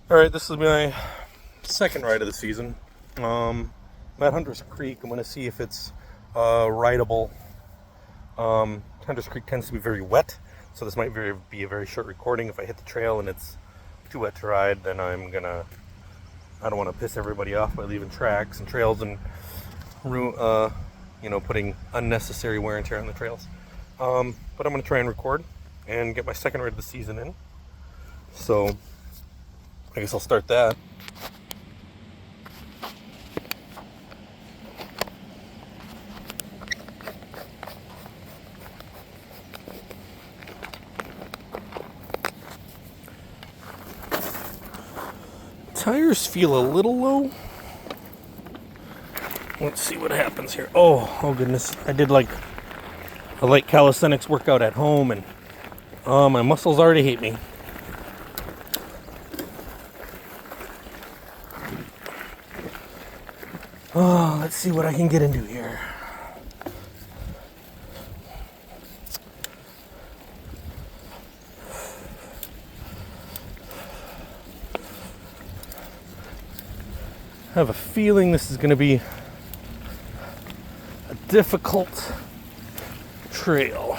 All right, this is my second ride of the season. I'm at Hunter's Creek. I'm going to see if it's rideable. Hunter's Creek tends to be very wet, so this might be a very short recording. If I hit the trail and it's too wet to ride, then I don't want to piss everybody off by leaving tracks and trails and putting unnecessary wear and tear on the trails. But I'm going to try and record and get my second ride of the season in. So I guess I'll start that. Tires feel a little low. Let's see what happens here. Oh goodness. I did like a light calisthenics workout at home, and my muscles already hate me. Oh, let's see what I can get into here. I have a feeling this is going to be a difficult trail.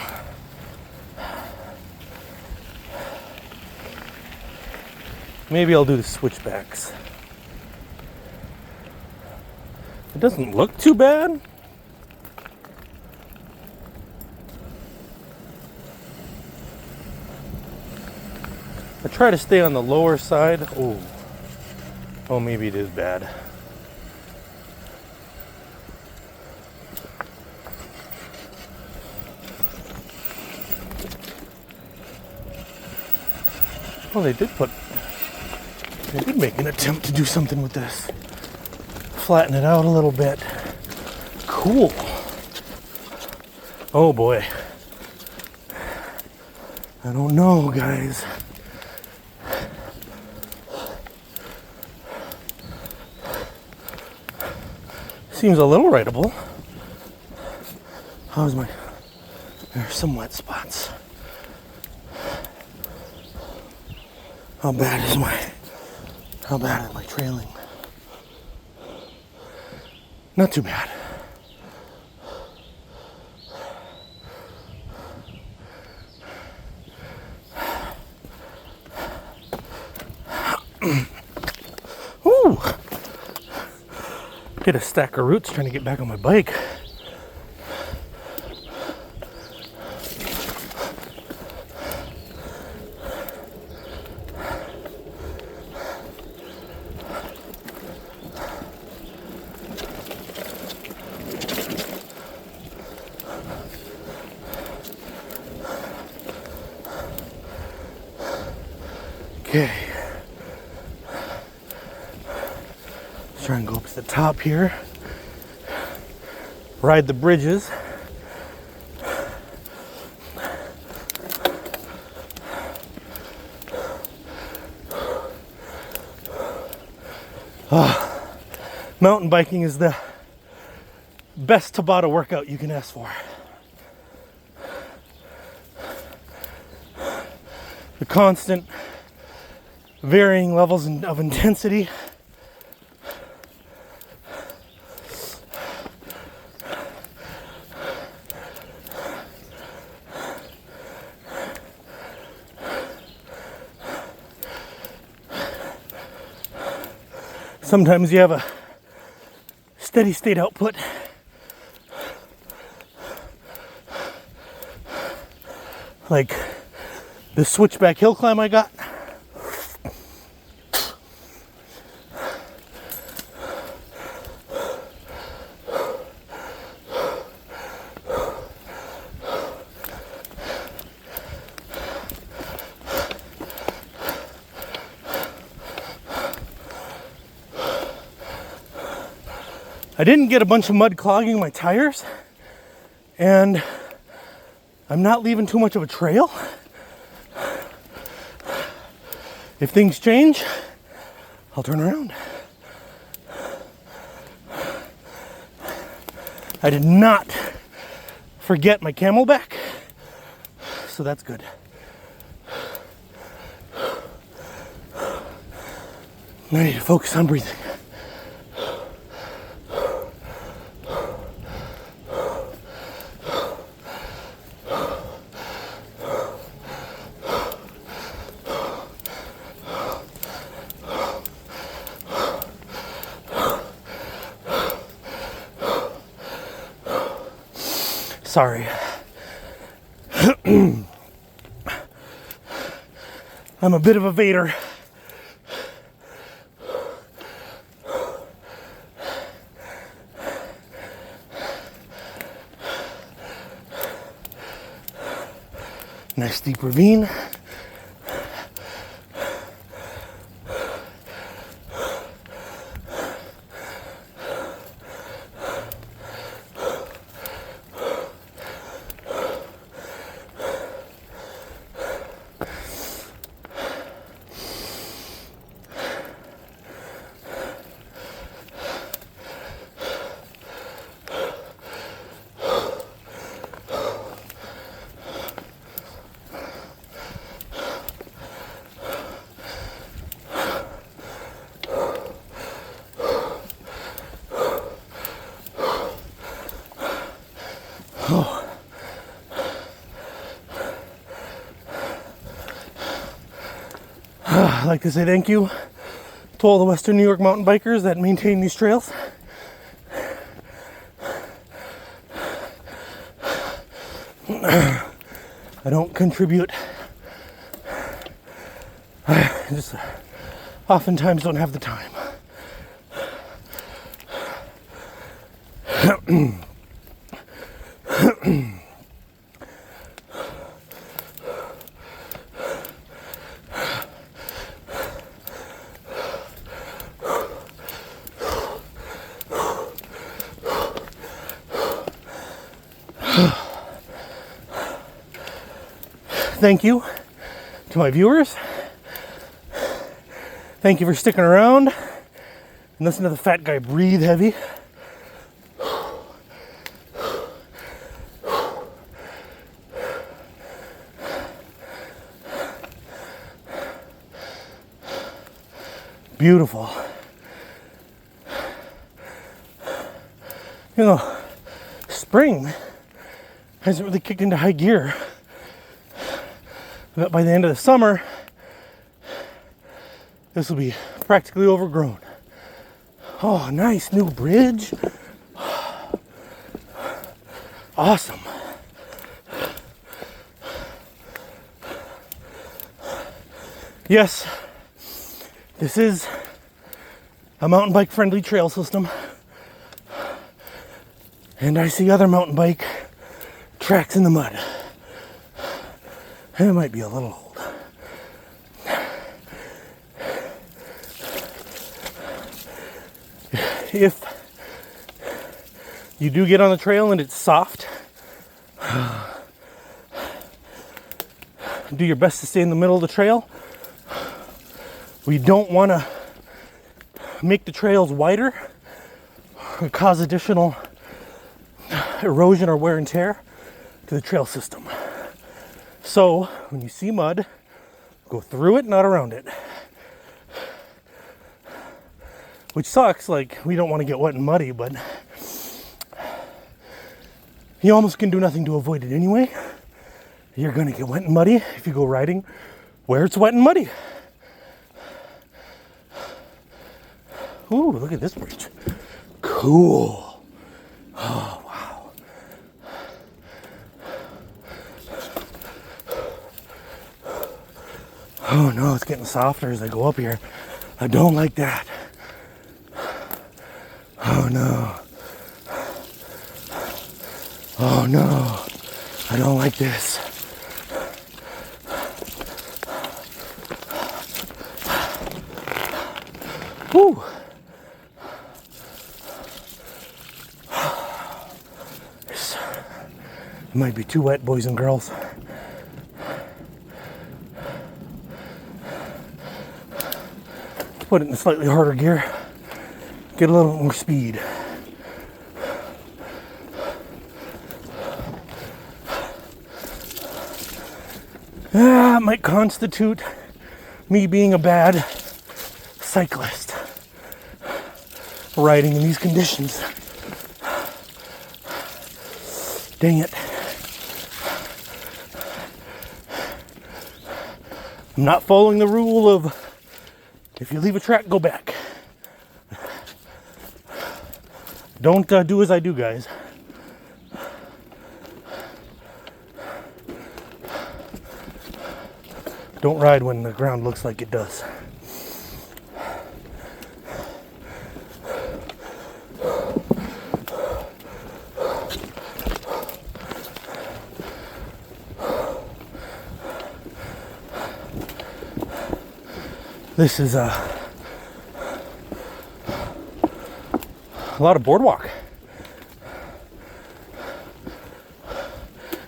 Maybe I'll do the switchbacks. It doesn't look too bad. I try to stay on the lower side. Oh, maybe it is bad. Oh, they did make an attempt to do something with this. Flatten it out a little bit. Cool. Oh boy. I don't know, guys. Seems a little rideable. There's some wet spots. How bad is my trailing? Not too bad. Ooh! Hit a stack of roots trying to get back on my bike. Okay. Let's try and go up to the top here. Ride the bridges. Mountain biking is the best Tabata workout you can ask for. The constant varying levels of intensity. Sometimes you have a steady state output. Like the switchback hill climb I got. I didn't get a bunch of mud clogging my tires, and I'm not leaving too much of a trail. If things change, I'll turn around. I did not forget my Camelback, so that's good. I need to focus on breathing. Sorry. I'm a bit of a Vader. Nice deep ravine. Oh. I'd like to say thank you to all the Western New York mountain bikers that maintain these trails. I don't contribute. I just oftentimes don't have the time. Thank you to my viewers. Thank you for sticking around and listen to the fat guy breathe heavy. Beautiful. You know, spring hasn't really kicked into high gear. But by the end of the summer, this will be practically overgrown. Oh, nice new bridge. Awesome. Yes, this is a mountain bike friendly trail system. And I see other mountain bike tracks in the mud. And it might be a little old. If you do get on the trail and it's soft, do your best to stay in the middle of the trail. We don't want to make the trails wider or cause additional erosion or wear and tear to the trail system. So when you see mud, go through it, not around it. Which sucks, like we don't want to get wet and muddy, but you almost can do nothing to avoid it anyway. You're gonna get wet and muddy if you go riding where it's wet and muddy. Ooh, look at this bridge. Cool. Oh, wow. Oh no, it's getting softer as I go up here. I don't like that. Oh no. Oh no. I don't like this. Whew. It might be too wet, boys and girls. Put it in a slightly harder gear. Get a little more speed. It might constitute me being a bad cyclist riding in these conditions. Dang it. I'm not following the rule of if you leave a track, go back. Don't do as I do, guys. Don't ride when the ground looks like it does. This is a lot of boardwalk.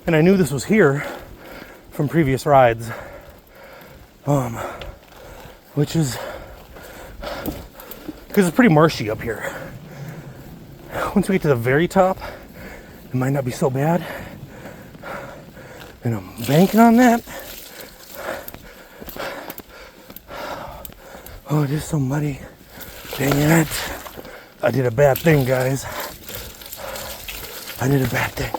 And I knew this was here from previous rides. Which is because it's pretty marshy up here. Once we get to the very top, it might not be so bad. And I'm banking on that. Oh, it is so muddy. Dang it. I did a bad thing, guys. I did a bad thing.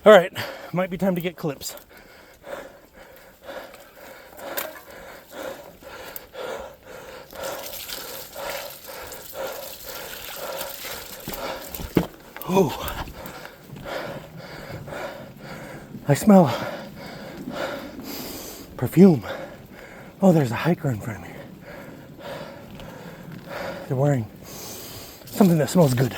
All right, might be time to get clips. Oh, I smell perfume. Oh, there's a hiker in front of me. They're wearing something that smells good.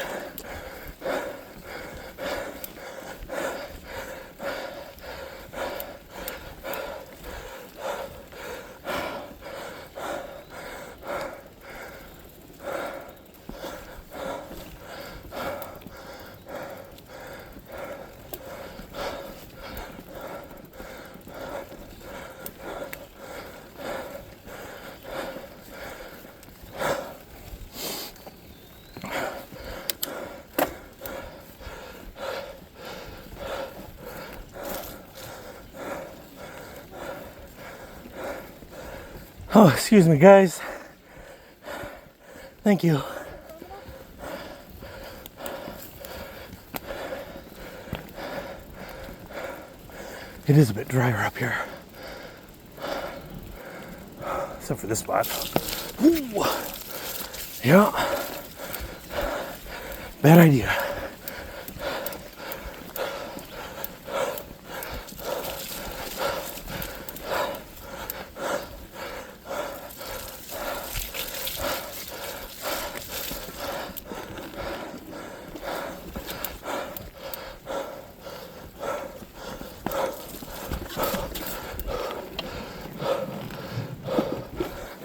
Oh, excuse me, guys. Thank you. It is a bit drier up here. Except for this spot. Ooh. Yeah. Bad idea.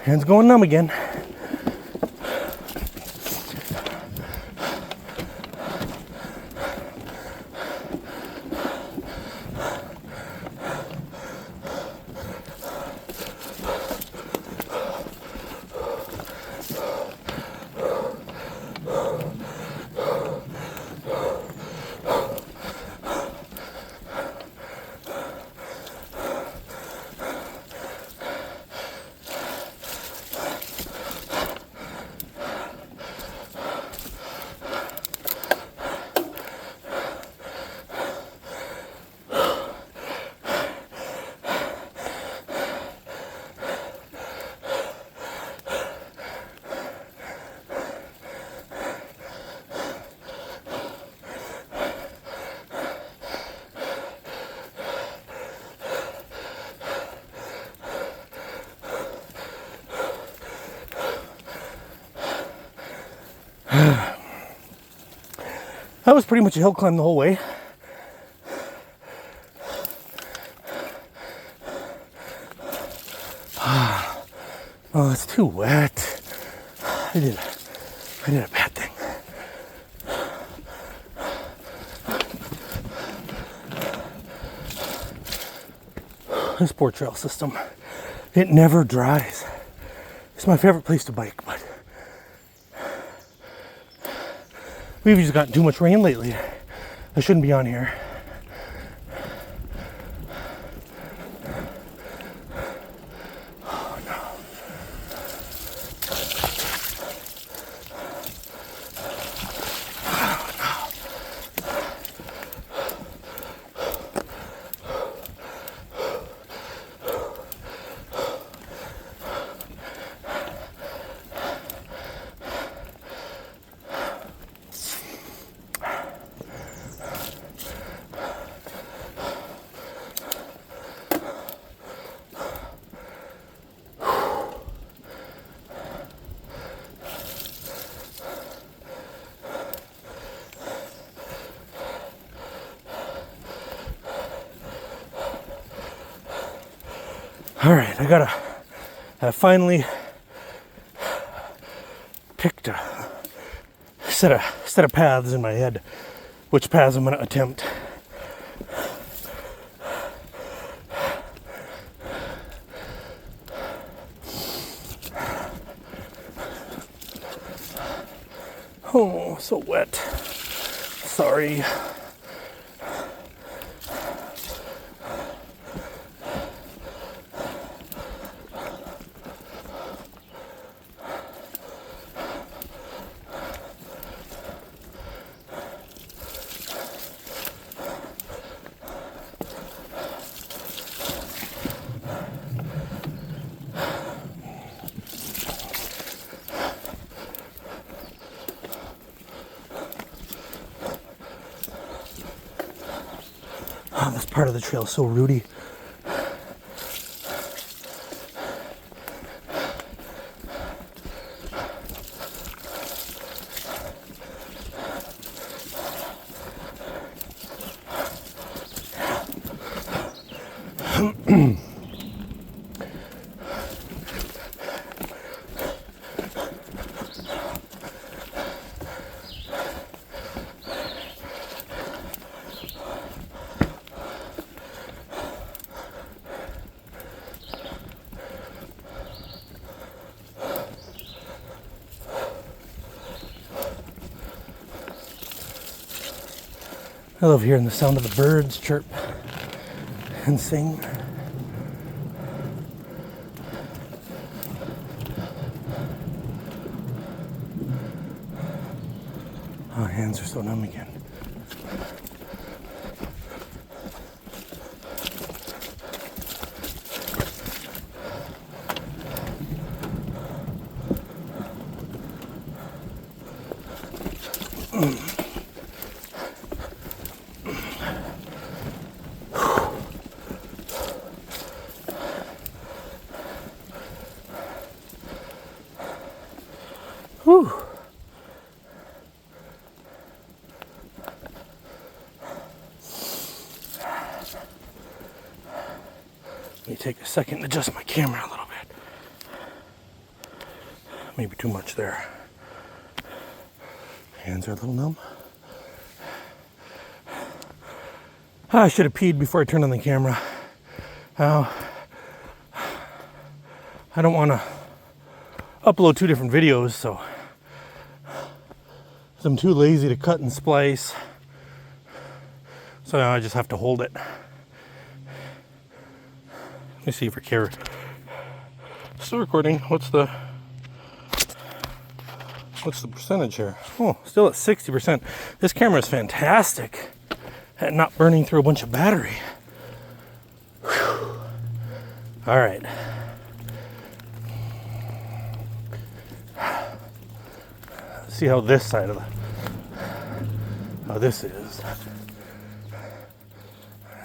Hands going numb again. That was pretty much a hill climb the whole way. Oh, it's too wet. I did a bad thing. this poor trail system. It never dries. It's my favorite place to bike, but we've just gotten too much rain lately. I shouldn't be on here. All right, I finally picked a set of paths in my head, which paths I'm going to attempt. Oh, so wet. Sorry. Oh, this part of the trail is so rooty. I love hearing the sound of the birds chirp and sing. Oh, hands are so numb again. Whew. Let me take a second and adjust my camera a little bit. Maybe too much there. Hands are a little numb. I should have peed before I turned on the camera. I don't want to upload two different videos, so I'm too lazy to cut and splice. So now I just have to hold it. Let me see if I care. Still recording. What's the percentage here? Oh, still at 60%. This camera is fantastic at not burning through a bunch of battery. Whew. All right. See how this side of how this is.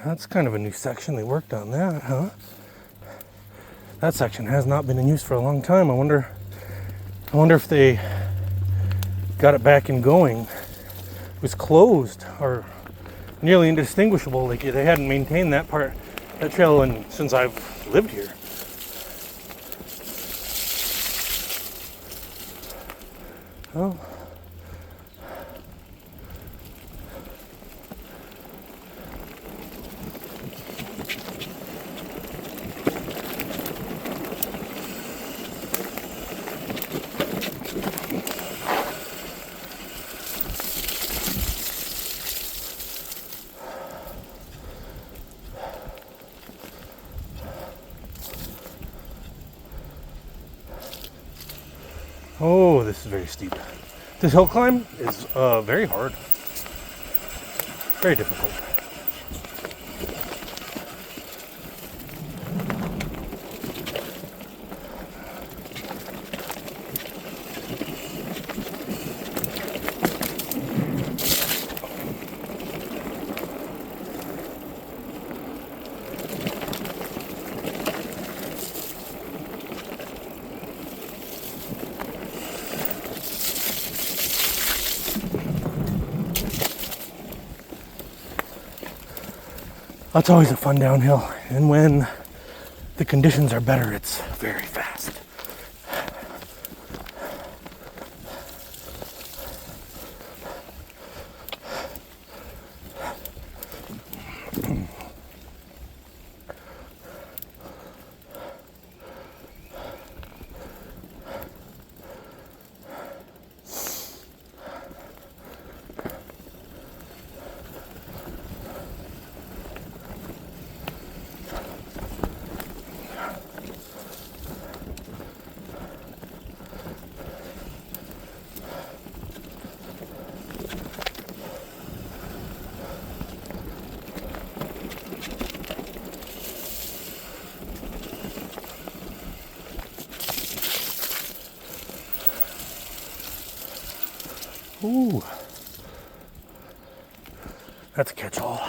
That's kind of a new section. They worked on that, huh? That section has not been in use for a long time. I wonder if they got it back and going. It was closed or nearly indistinguishable. Like they hadn't maintained that trail since I've lived here. Oh. is very steep. This hill climb is very hard. Very difficult. That's always a fun downhill, and when the conditions are better, it's very fast. Ooh, that's a catch-all.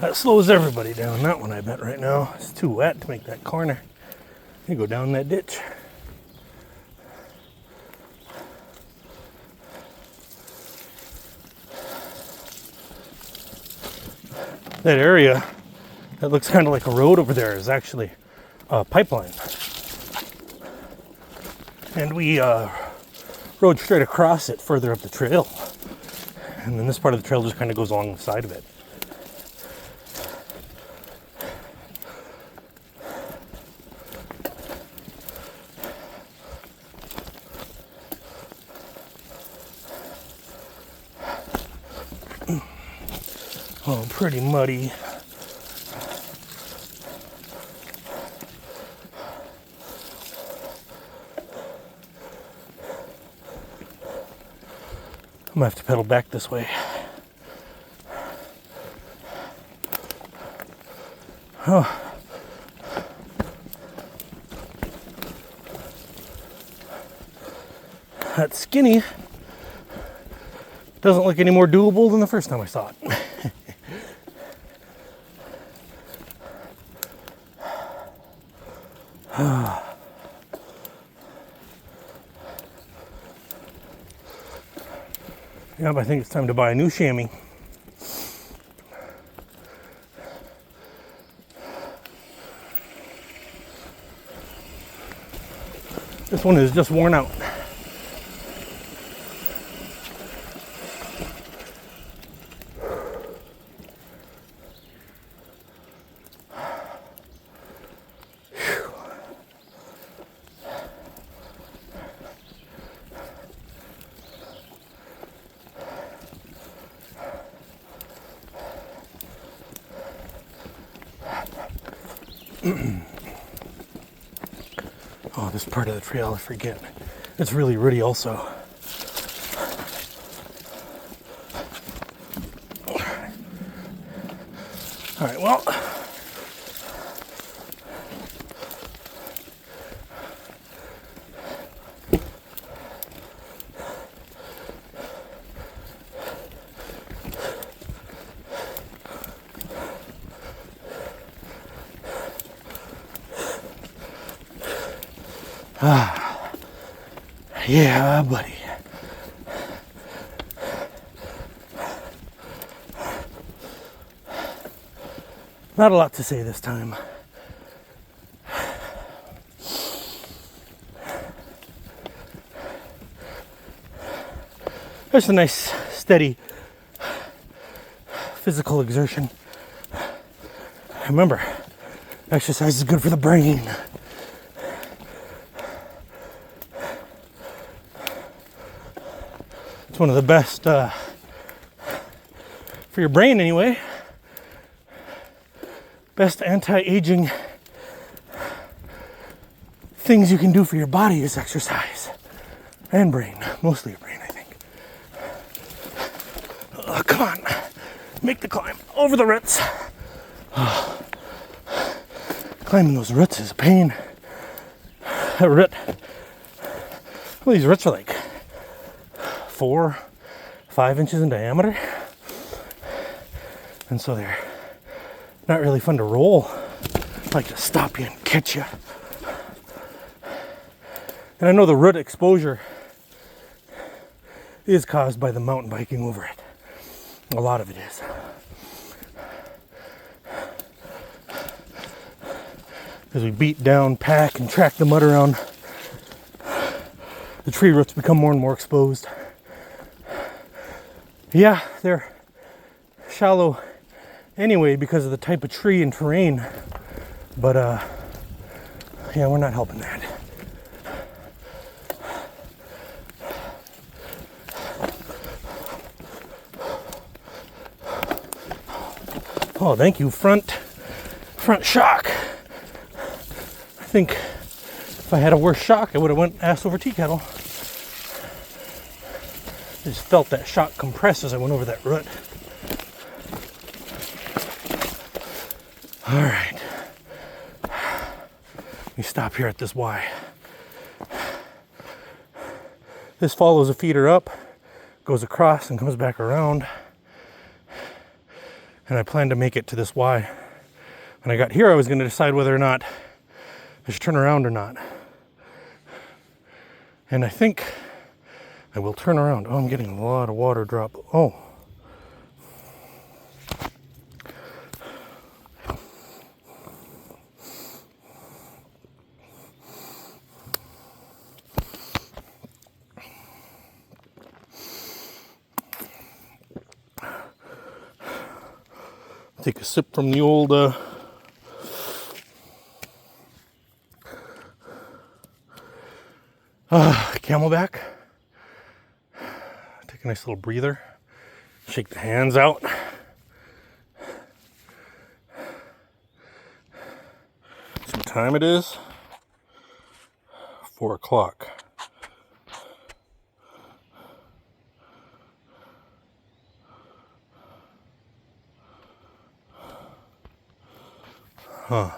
That slows everybody down, that one, I bet, right now. It's too wet to make that corner. You go down that ditch. That area that looks kind of like a road over there is actually a pipeline. And we rode straight across it further up the trail. And then this part of the trail just kind of goes along the side of it. Oh, pretty muddy. I'm gonna have to pedal back this way. Oh. That skinny doesn't look any more doable than the first time I saw it. Yep, I think it's time to buy a new chamois. This one is just worn out. Oh, this part of the trail, I forget. It's really rooty also. All right, well. Yeah, buddy. Not a lot to say this time. There's a nice, steady physical exertion. Remember, exercise is good for the brain. It's one of the best for your brain anyway. Best anti-aging things you can do for your body is exercise. And brain. Mostly your brain, I think. Come on. Make the climb over the roots. Climbing those roots is a pain. That root. Well, these roots are like 4, 5 inches in diameter. And so they're not really fun to roll. Like to stop you and catch you. And I know the root exposure is caused by the mountain biking over it. A lot of it is. As we beat down, pack, and track the mud around, the tree roots become more and more exposed. Yeah, they're shallow anyway because of the type of tree and terrain. But yeah, we're not helping that. Oh, thank you, front shock. I think if I had a worse shock, I would have went ass over tea kettle. I just felt that shock compress as I went over that root. All right. We stop here at this Y. This follows a feeder up, goes across and comes back around. And I plan to make it to this Y. When I got here, I was going to decide whether or not I should turn around or not. And I think I will turn around. Oh, I'm getting a lot of water drop. Oh. Take a sip from the old Camelback. Take a nice little breather. Shake the hands out. See what time it is? 4 o'clock. Huh.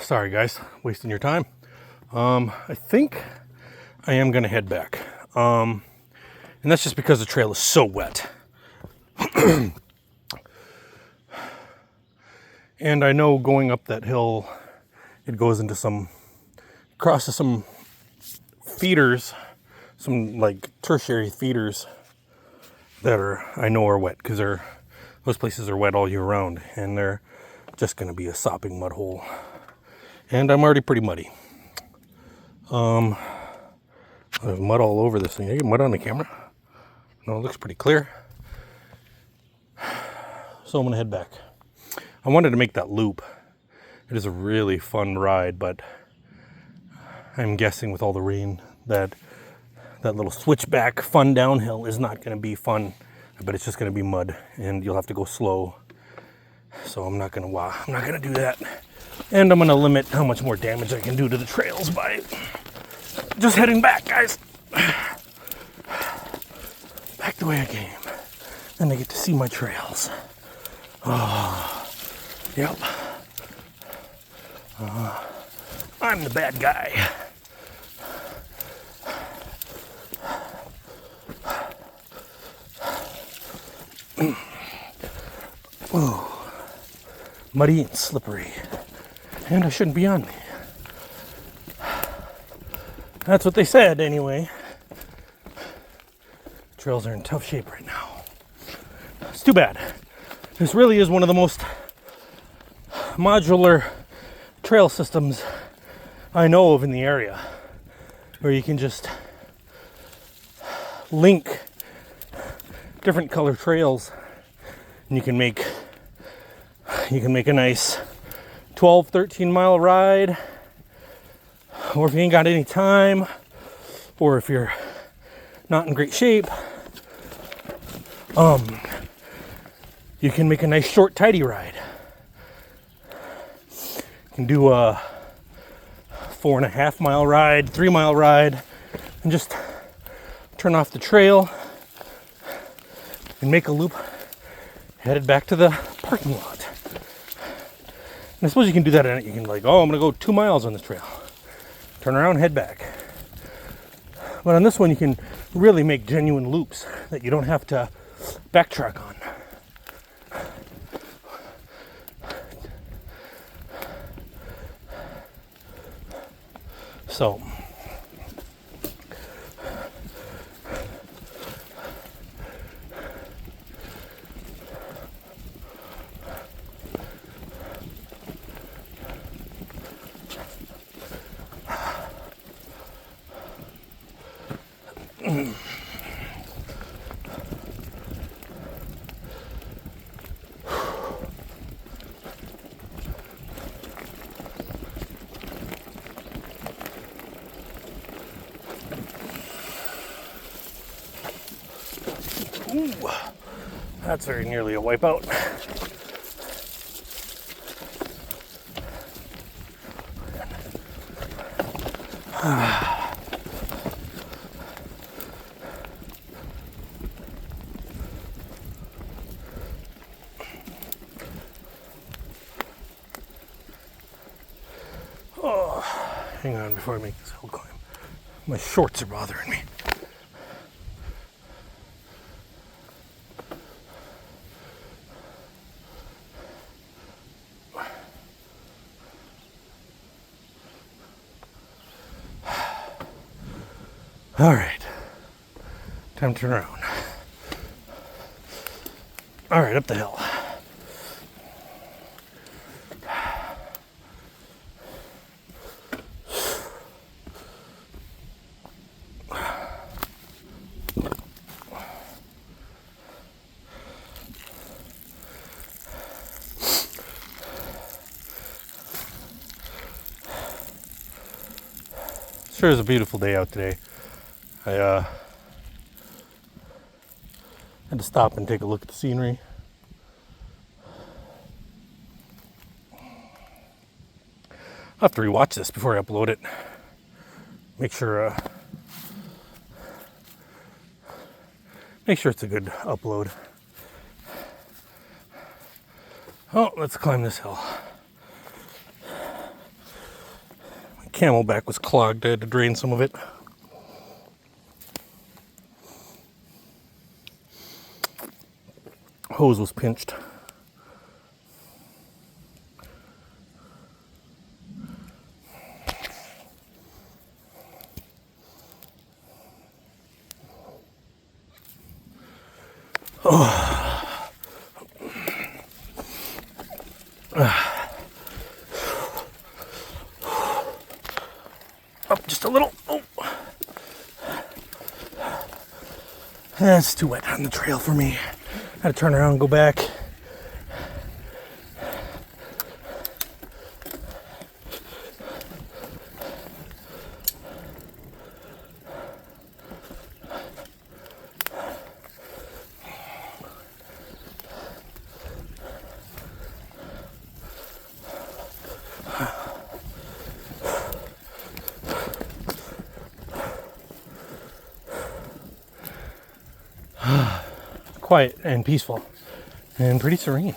Sorry guys, wasting your time. I think I am gonna head back. And that's just because the trail is so wet. And I know going up that hill, it goes into crosses some feeders, some like tertiary feeders that I know are wet because those places are wet all year round, and they're just gonna be a sopping mud hole. And I'm already pretty muddy. There's mud all over this thing. I get mud on the camera? No, it looks pretty clear. So I'm gonna head back. I wanted to make that loop. It is a really fun ride, but I'm guessing with all the rain that little switchback fun downhill is not gonna be fun. I bet it's just gonna be mud and you'll have to go slow. So I'm not gonna do that. And I'm gonna limit how much more damage I can do to the trails by just heading back, guys. Back the way I came. Then I get to see my trails. Oh, yep. I'm the bad guy. Ooh. Muddy and slippery. And I shouldn't be on me. That's what they said anyway. Trails are in tough shape right now. It's too bad. This really is one of the most modular trail systems I know of in the area. where you can just link different color trails, and you can make a nice 12-13 mile ride. Or if you ain't got any time, or if you're not in great shape, you can make a nice short tidy ride. You can do a 4.5 mile ride, 3 mile ride, and just turn off the trail and make a loop headed back to the parking lot. And I suppose you can do that. You can I'm gonna go 2 miles on this trail, turn around, head back. But on this one, you can really make genuine loops that you don't have to backtrack on. So, ooh, that's very nearly a wipeout. Oh, hang on before I make this hill climb. My shorts are bothering me. All right, time to turn around. All right, up the hill. Sure is a beautiful day out today. I had to stop and take a look at the scenery. I'll have to rewatch this before I upload it. Make sure it's a good upload. Oh, let's climb this hill. My camelback was clogged. I had to drain some of it. Hose was pinched. Up just a little. Oh. That's too wet on the trail for me. I had to turn around and go back. Quiet and peaceful and pretty serene.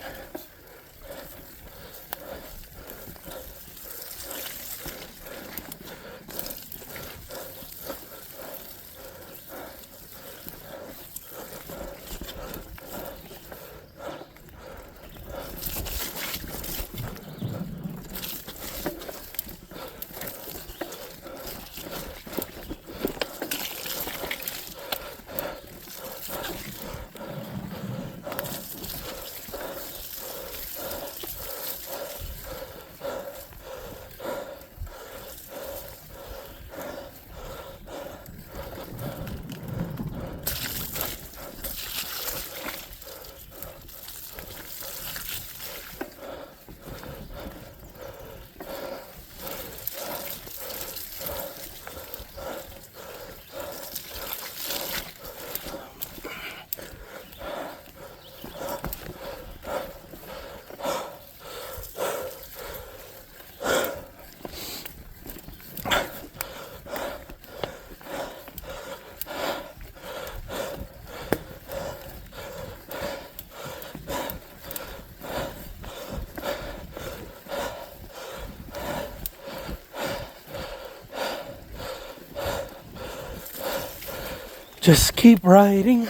Just keep riding.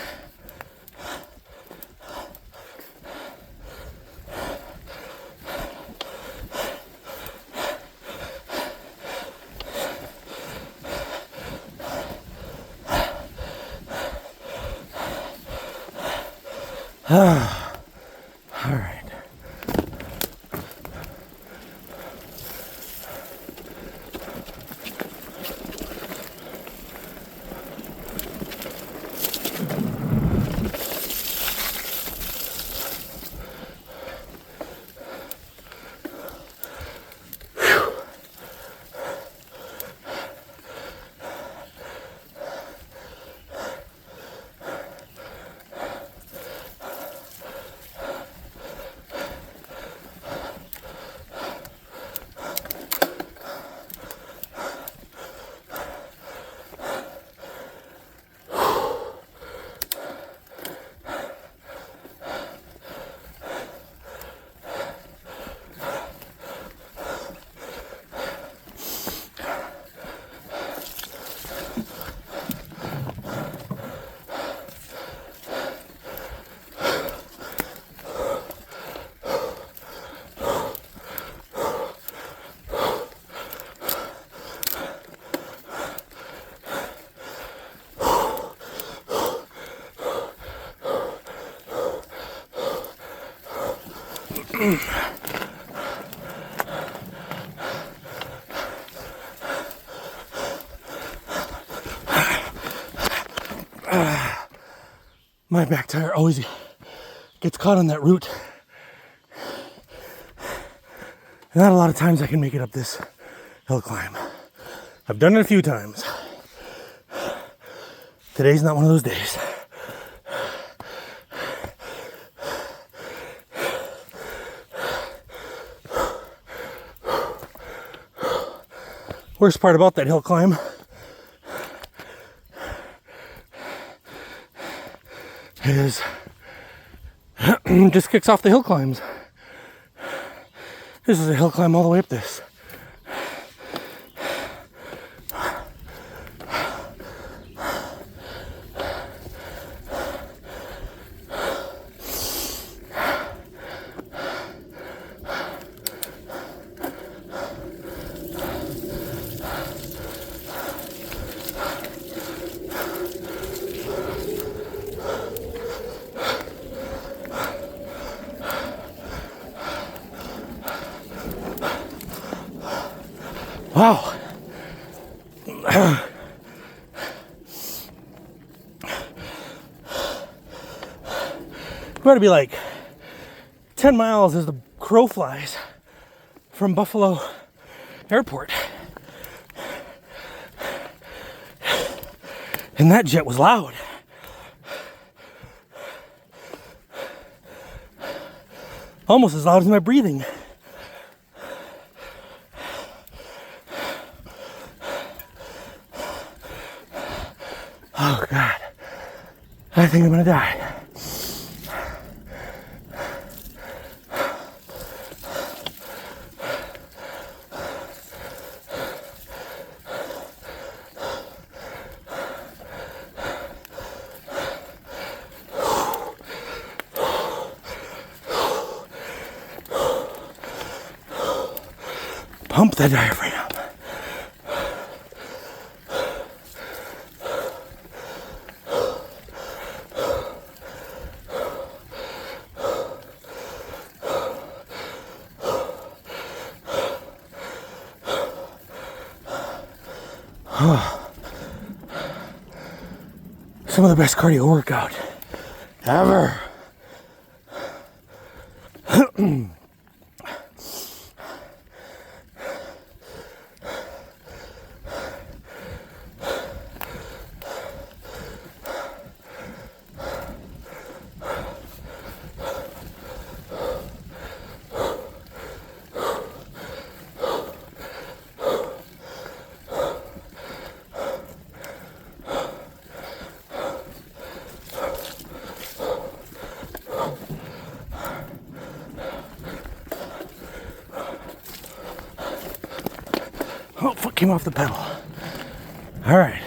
All right. My back tire always gets caught on that root. Not a lot of times I can make it up this hill climb. I've done it a few times. Today's not one of those days. Worst part about that hill climb is just kicks off the hill climbs. This is a hill climb all the way up this. Wow. Got to be like 10 miles as the crow flies from Buffalo Airport. And that jet was loud. Almost as loud as my breathing. Oh God, I think I'm gonna die. Pump the diaphragm. Some of the best cardio workout ever. Oh, foot came off the pedal. All right.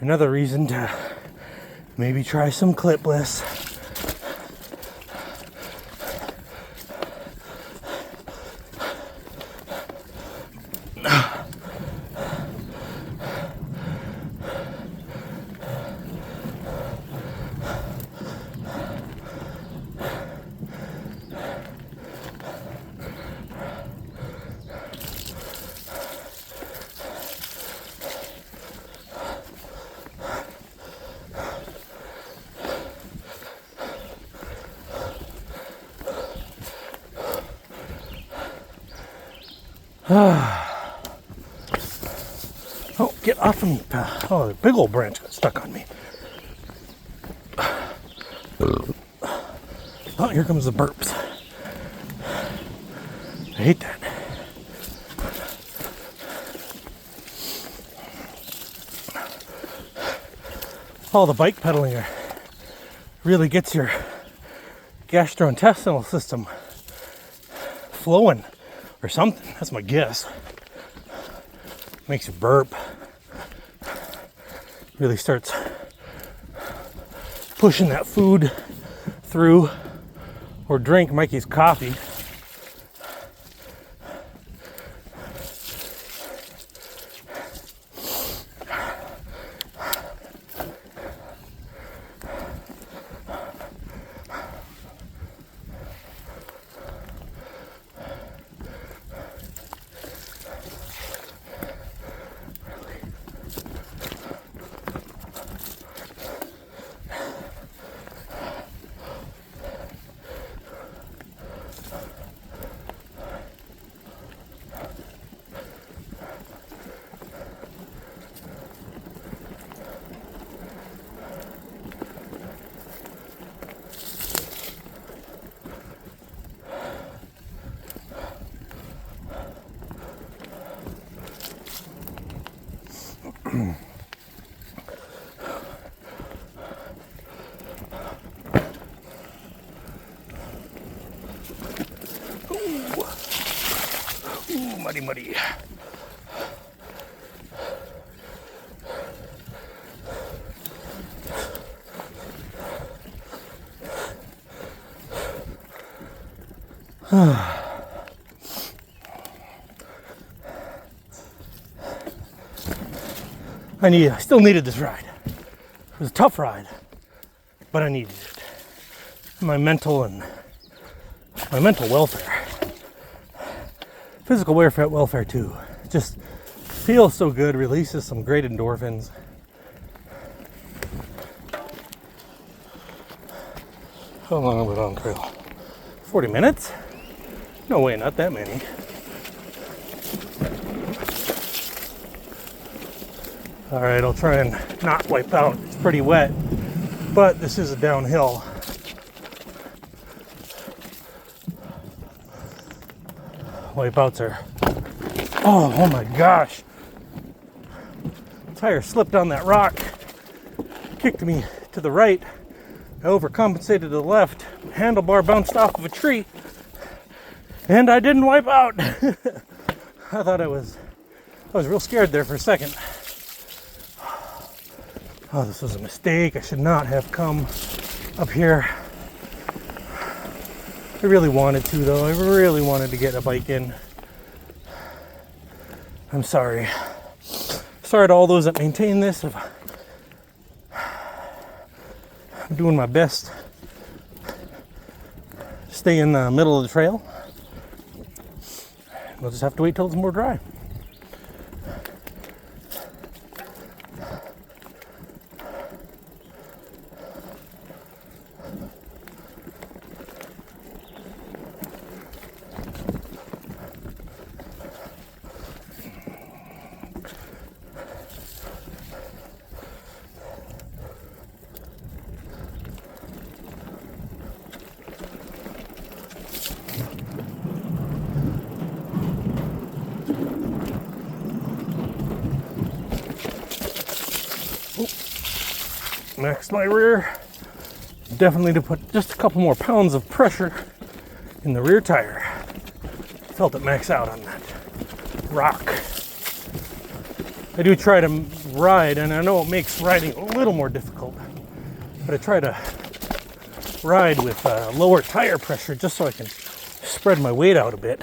Another reason to maybe try some clipless. Oh, get off of me. Oh, the big old branch got stuck on me. Oh, here comes the burps. I hate that. All the bike pedaling really gets your gastrointestinal system flowing or something. That's my guess. Makes you burp. Really starts pushing that food through, or drink Mikey's coffee. Ooh, muddy, muddy. I still needed this ride. It was a tough ride, but I needed it. My mental welfare. Physical welfare too. It just feels so good, releases some great endorphins. How long have we been on trail? 40 minutes? No way, not that many. All right, I'll try and not wipe out. It's pretty wet, but this is a downhill. Wipeouts are, oh my gosh. Tire slipped on that rock, kicked me to the right. I overcompensated to the left. Handlebar bounced off of a tree, and I didn't wipe out. I was real scared there for a second. Oh, this was a mistake. I should not have come up here. I really wanted to, though. I really wanted to get a bike in. I'm sorry. Sorry to all those that maintain this. I'm doing my best to stay in the middle of the trail. We'll just have to wait till it's more dry. Max my rear. Definitely to put just a couple more pounds of pressure in the rear tire. Felt it max out on that rock. I do try to ride, and I know it makes riding a little more difficult, but I try to ride with lower tire pressure just so I can spread my weight out a bit.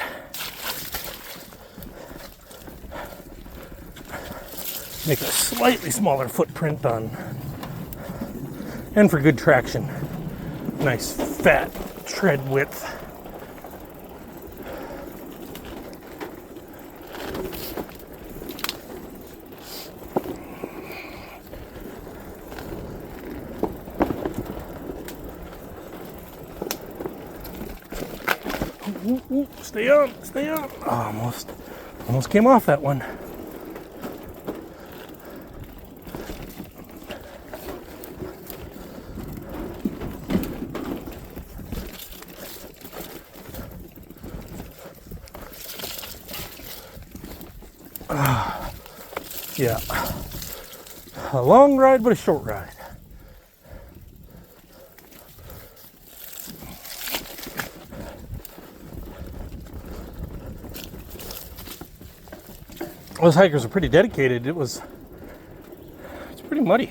Make a slightly smaller footprint on, and for good traction, nice fat tread width. Ooh, stay on, stay on. Oh, almost came off that one. Yeah, a long ride, but a short ride. Those hikers are pretty dedicated. It's pretty muddy.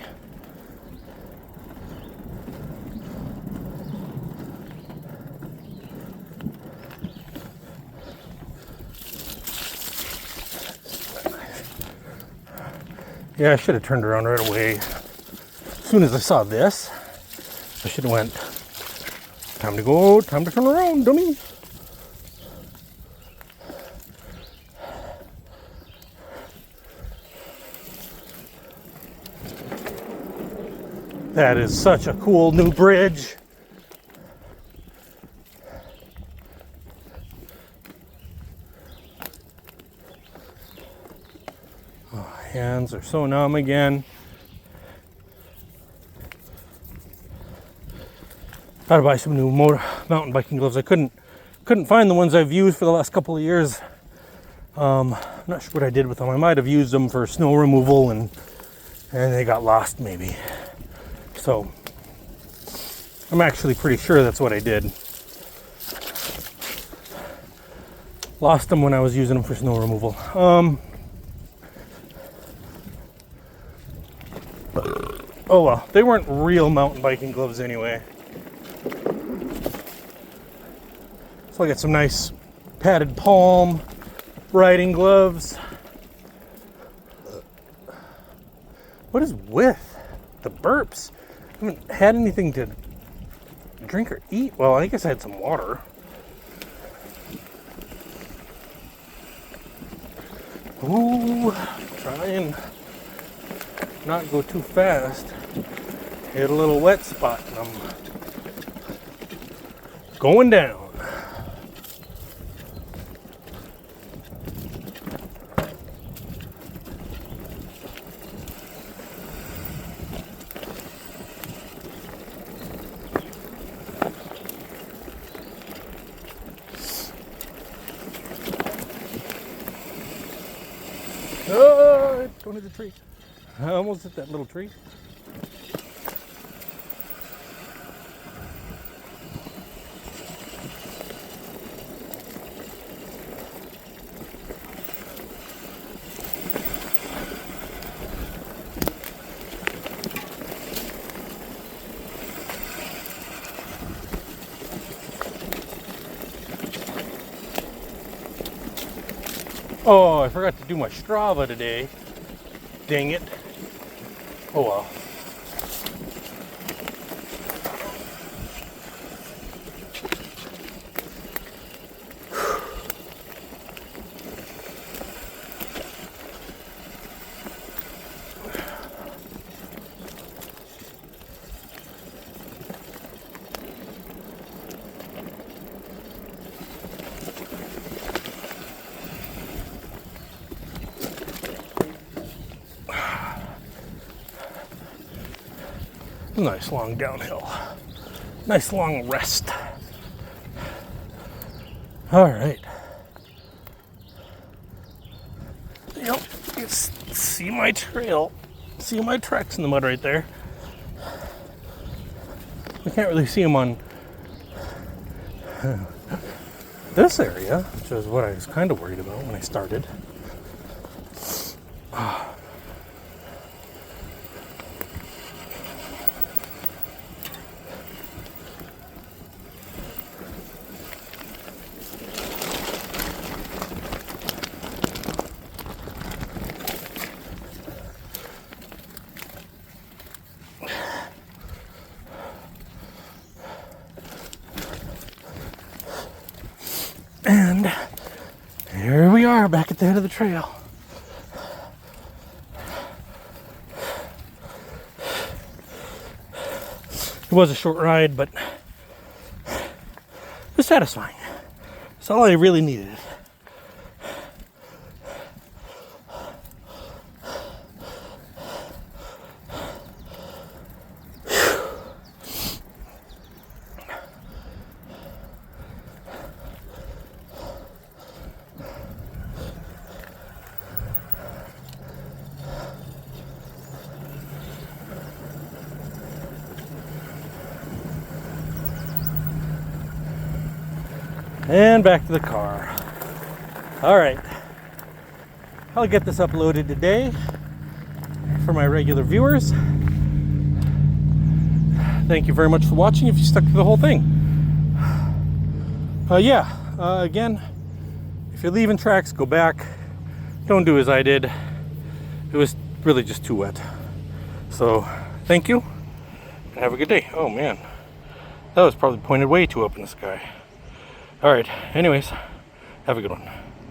Yeah, I should have turned around right away. As soon as I saw this, I should have went, time to go, time to turn around, dummy. That is such a cool new bridge. Hands are so numb again. Gotta buy some new mountain biking gloves. I couldn't find the ones I've used for the last couple of years. I'm not sure what I did with them. I might have used them for snow removal and they got lost maybe. So I'm actually pretty sure that's what I did. Lost them when I was using them for snow removal. Oh well, they weren't real mountain biking gloves anyway. So I got some nice padded palm riding gloves. What is with the burps? I haven't had anything to drink or eat. Well, I guess I had some water. Ooh, try and not go too fast. Hit a little wet spot and I'm going down. Oh, don't hit the tree. I almost hit that little tree. Oh, I forgot to do my Strava today. Dang it. Oh well. Nice long downhill. Nice long rest. All right. Yep, you see my trail. See my tracks in the mud right there. We can't really see them on this area, which is what I was kind of worried about when I started. are back at the head of the trail. It was a short ride, but it was satisfying. That's all I really needed. And back to the car. All right, I'll get this uploaded today for my regular viewers. Thank you very much for watching if you stuck through the whole thing. Again, if you're leaving tracks, go back. Don't do as I did. It was really just too wet. So thank you and have a good day. Oh man, that was probably pointed way too up in the sky. All right, anyways, have a good one.